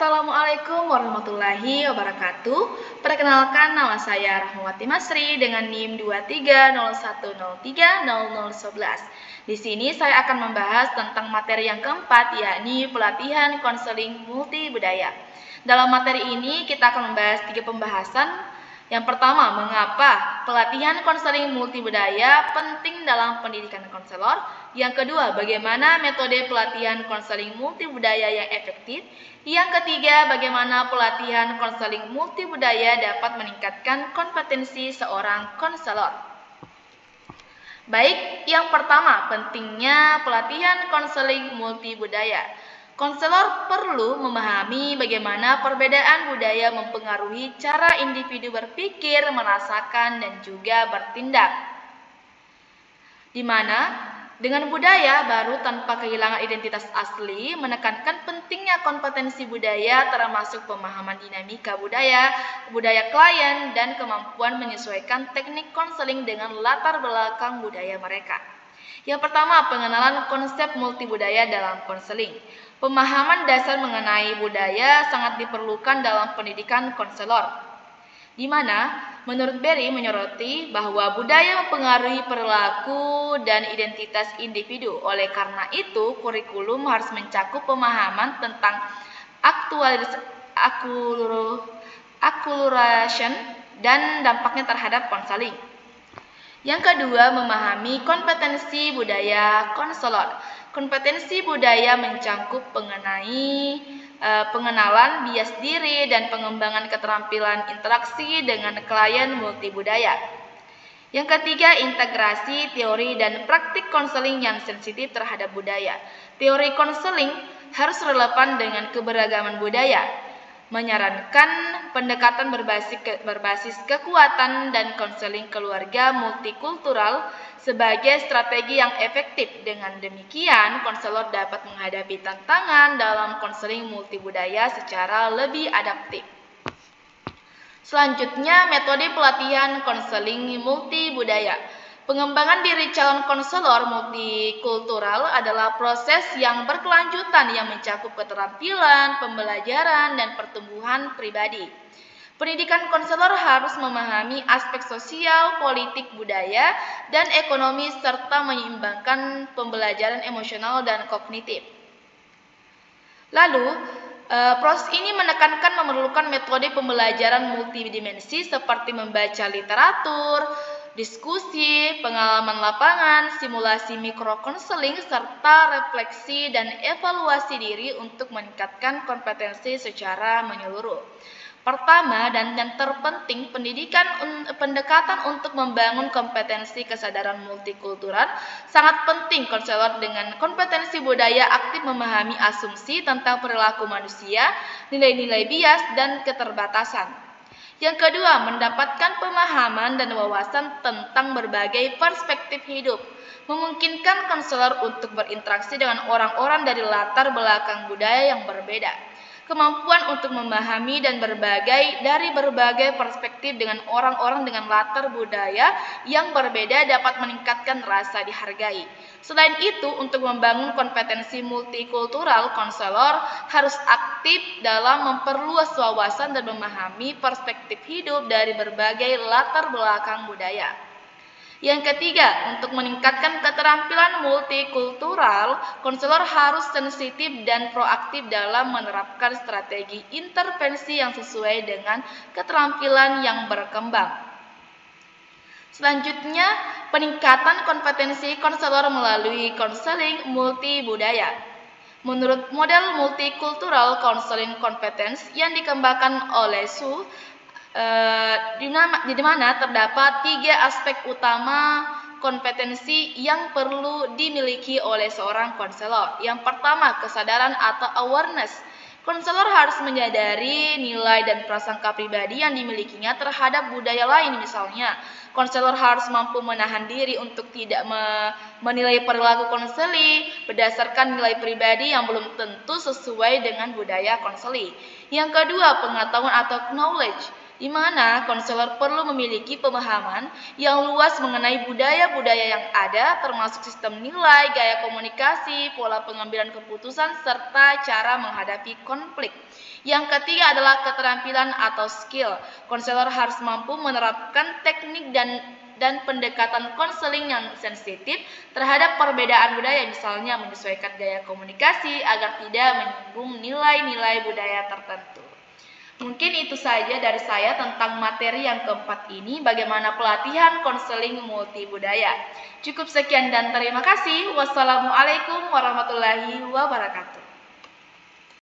Assalamualaikum warahmatullahi wabarakatuh. Perkenalkan, nama saya Rahmawati Masri dengan NIM 2301030011. Di sini saya akan membahas tentang materi yang keempat, yakni pelatihan konseling multibudaya. Dalam materi ini kita akan membahas 3 pembahasan. Yang pertama, mengapa pelatihan konseling multibudaya penting dalam pendidikan konselor. Yang kedua, bagaimana metode pelatihan konseling multibudaya yang efektif. Yang ketiga, bagaimana pelatihan konseling multibudaya dapat meningkatkan kompetensi seorang konselor. Baik, yang pertama, pentingnya pelatihan konseling multibudaya. Konselor perlu memahami bagaimana perbedaan budaya mempengaruhi cara individu berpikir, merasakan, dan juga bertindak. Di mana dengan budaya baru tanpa kehilangan identitas asli, menekankan pentingnya kompetensi budaya termasuk pemahaman dinamika budaya klien, dan kemampuan menyesuaikan teknik konseling dengan latar belakang budaya mereka. Yang pertama, pengenalan konsep multibudaya dalam konseling. Pemahaman dasar mengenai budaya sangat diperlukan dalam pendidikan konselor, di mana menurut Berry menyoroti bahwa budaya mempengaruhi perilaku dan identitas individu. Oleh karena itu, kurikulum harus mencakup pemahaman tentang acculturation dan dampaknya terhadap konseling. Yang kedua, memahami kompetensi budaya konselor. Kompetensi budaya mencakup pengenalan bias diri dan pengembangan keterampilan interaksi dengan klien multibudaya. Yang ketiga, integrasi teori dan praktik konseling yang sensitif terhadap budaya. Teori konseling harus relevan dengan keberagaman budaya, menyarankan pendekatan berbasis kekuatan dan konseling keluarga multikultural sebagai strategi yang efektif. Dengan demikian, konselor dapat menghadapi tantangan dalam konseling multibudaya secara lebih adaptif. Selanjutnya, metode pelatihan konseling multibudaya. Pengembangan diri calon konselor multikultural adalah proses yang berkelanjutan yang mencakup keterampilan, pembelajaran, dan pertumbuhan pribadi. Pendidikan konselor harus memahami aspek sosial, politik, budaya, dan ekonomi serta menyeimbangkan pembelajaran emosional dan kognitif. Lalu, proses ini menekankan memerlukan metode pembelajaran multidimensi seperti membaca literatur, diskusi, pengalaman lapangan, simulasi mikrokonseling, serta refleksi dan evaluasi diri untuk meningkatkan kompetensi secara menyeluruh. Pertama dan yang terpenting, pendekatan untuk membangun kompetensi kesadaran multikultural sangat penting. Konselor dengan kompetensi budaya aktif memahami asumsi tentang perilaku manusia, nilai-nilai bias, dan keterbatasan. Yang kedua, mendapatkan pemahaman dan wawasan tentang berbagai perspektif hidup, memungkinkan konselor untuk berinteraksi dengan orang-orang dari latar belakang budaya yang berbeda. Kemampuan untuk memahami dan dari berbagai perspektif dengan orang-orang dengan latar budaya yang berbeda dapat meningkatkan rasa dihargai. Selain itu, untuk membangun kompetensi multikultural, konselor harus aktif dalam memperluas wawasan dan memahami perspektif hidup dari berbagai latar belakang budaya. Yang ketiga, untuk meningkatkan keterampilan multikultural, konselor harus sensitif dan proaktif dalam menerapkan strategi intervensi yang sesuai dengan keterampilan yang berkembang. Selanjutnya, peningkatan kompetensi konselor melalui konseling multibudaya. Menurut model multicultural counseling competence yang dikembangkan oleh Su, di mana terdapat 3 aspek utama kompetensi yang perlu dimiliki oleh seorang konselor. Yang pertama, kesadaran atau awareness. Konselor harus menyadari nilai dan prasangka pribadi yang dimilikinya terhadap budaya lain. Misalnya, konselor harus mampu menahan diri untuk tidak menilai perilaku konseling berdasarkan nilai pribadi yang belum tentu sesuai dengan budaya konseling. Yang kedua, pengetahuan atau knowledge. di mana konselor perlu memiliki pemahaman yang luas mengenai budaya-budaya yang ada, termasuk sistem nilai, gaya komunikasi, pola pengambilan keputusan, serta cara menghadapi konflik. Yang ketiga adalah keterampilan atau skill. Konselor harus mampu menerapkan teknik dan pendekatan konseling yang sensitif terhadap perbedaan budaya, misalnya menyesuaikan gaya komunikasi agar tidak menyinggung nilai-nilai budaya tertentu. Mungkin itu saja dari saya tentang materi yang keempat ini, bagaimana pelatihan konseling multibudaya. Cukup sekian dan terima kasih. Wassalamualaikum warahmatullahi wabarakatuh.